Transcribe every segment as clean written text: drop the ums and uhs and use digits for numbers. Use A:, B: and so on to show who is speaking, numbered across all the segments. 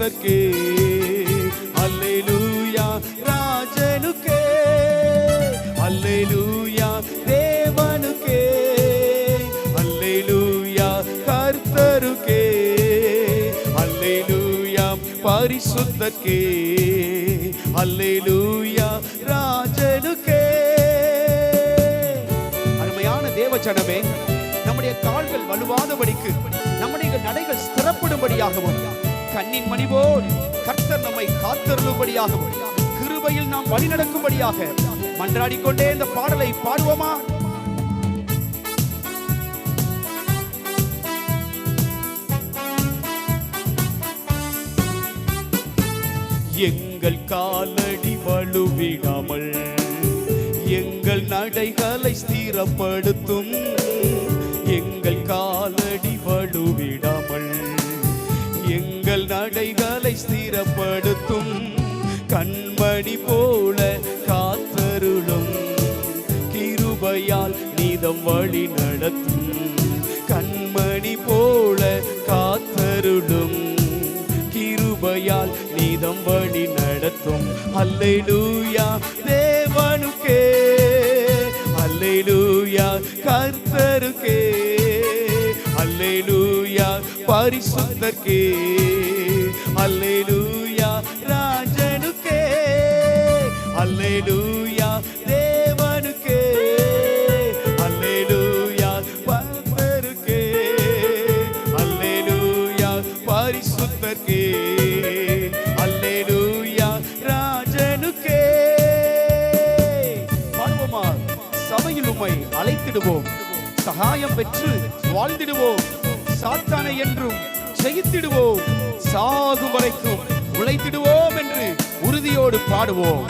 A: பரிசுத்தர்க்கே. அல்லேலூயா ராஜனுக்கே, அல்லேலூயா தேவனுக்கே, அல்லேலூயா கர்த்தருக்கே, அல்லேலூயா பரிசுத்தர்க்கே, அல்லேலூயா ராஜனுக்கே. அருமையான தேவஜனமே, நம்முடைய கால்கள் வலுவாதபடிக்கு, நம்முடைய நடைகள் ஸ்திரப்படும்படியாகவும், கண்ணின் மணி போல் கர்த்தர் நம்மை காத்தருளும்படியாகவும், கிருபையில் நாம் வழி நடக்கும்படியாக மன்றாடிக்கொண்டே இந்த பாடலை பாடுவோமா? எங்கள் காலடி வலுவிடாமல் எங்கள் நடைகளை ஸ்திரப்படுத்தும், எங்கள் காலடி வலுவிடாமல் எங்கள் நடைகளை ஸ்திரப்படுத்தும், கண்மணி போல காத்தருளும், கிருபையால் நீதம் வழி நடத்தும், கண்மணி போல காத்தருளும், கிருபையால் நீதம் வழி நடத்தும். அல்லேலூயா தேவனுக்கே, அல்லேலூயா கர்த்தருக்கே, அல்லேலூயா பரிசுத்தர்க்கே, அல்லேலூயா ராஜனுக்கே, அல்லேலூயா தேவனுக்கே, அல்லேலூயா கர்த்தருக்கே, அல்லேலூயா பரிசுத்தர்க்கே, அல்லேலூயா ராஜனுக்கே. பாடுவோமா? சபையில் உம்மை அழைத்திடுவோம், சகாயம் பெற்று வாழ்ந்திடுவோம், சாத்தானை என்றும் ஜெயித்திடுவோம், சாகும் வரைக்கும் உழைத்திடுவோம் என்று உறுதியோடு பாடுவோம்.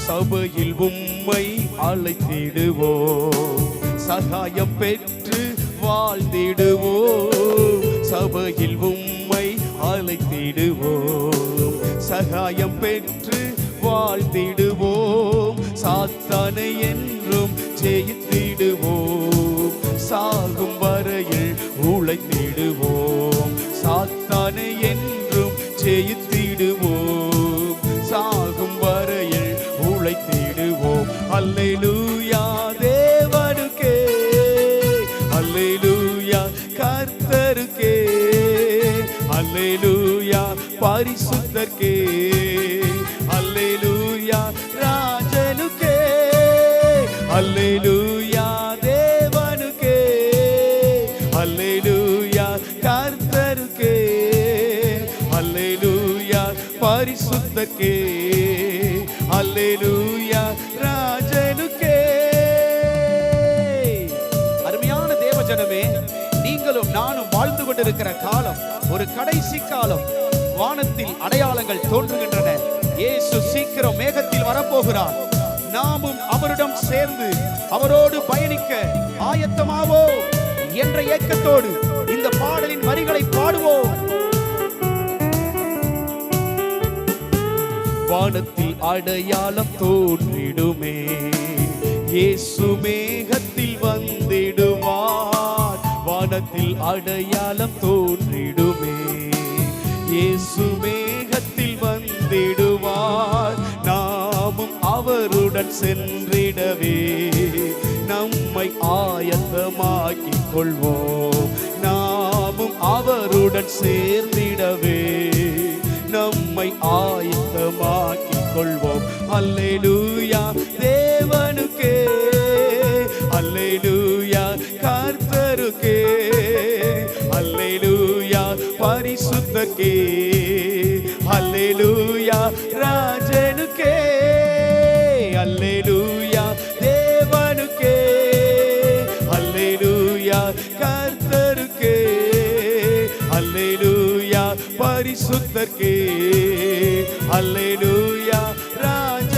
A: சபையில் உம்மை அழைத்திடுவோம், சகாயம் பெற்று வாழ்ந்திடுவோம், சபையில் உம்மை அழைத்திடுவோம், சகாயம் பெற்று வாழ்ந்திடுவோம், சாத்தானை என்றும் ஜெயித்திடுவோம், சாகும் வரையில் உழைத்திடுவோம், சாத்தானை என்றும் ஜெயித்திடுவோம், சாகும் வரையில் உழைத்திடுவோம். அல்லேலூயா தேவனுக்கே, அல்லேலூயா கர்த்தருக்கே, அல்லேலூயா பரிசுத்தர்க்கே, அல்லேலூயா ராஜனுக்கே, அல்லேலூயா தேவனுக்கே, அல்லேலூயா கர்த்தருக்கே, அல்லேலூயா பரிசுத்தர்க்கே, அல்லேலூயா ராஜனுக்கே. அருமையான தேவஜனமே, நீங்களும் நானும் வாழ்ந்து கொண்டிருக்கிற காலம் ஒரு கடைசி காலம். வானத்தில் அடையாளங்கள் தோன்றுகின்றன. இயேசு சீக்கிரம் மேகத்தில் வரப்போகிறார். நாமும் அவரிடம் சேர்ந்து அவரோடு பயணிக்க ஆயத்தமாவோ என்ற ஏக்கத்தோடு இந்த பாடலின் வரிகளை பாடுவோம். வானத்தில் அடையாளம் தோன்றிடுமே, இயேசு மேகத்தில் வந்திடுவார். வானத்தில் அடையாளம் தோன்றிடுமே, இயேசு மேகத்தில் வந்திடுவார். நாமும் அவருடன் சென்றிடவே நம்மை ஆயத்தமாக்கிக் கொள்வோம். நாமும் அவருடன் சேர்ந்திடவே நம்மை ஆயத்தமாக்கிக் கொள்வோம். அல்லேலூயா தேவனுக்கே, அல்லேலூயா கர்த்தருக்கே, அல்லேலூயா பரிசுத்தர்க்கே, அல்லேலூயா ராஜனுக்கே, அல்லேலூயா தேவனுக்கே, அல்லேலூயா கர்த்தருக்கே, அல்லேலூயா பரிசுத்தர்க்கே, அல்லேலூயா ராஜ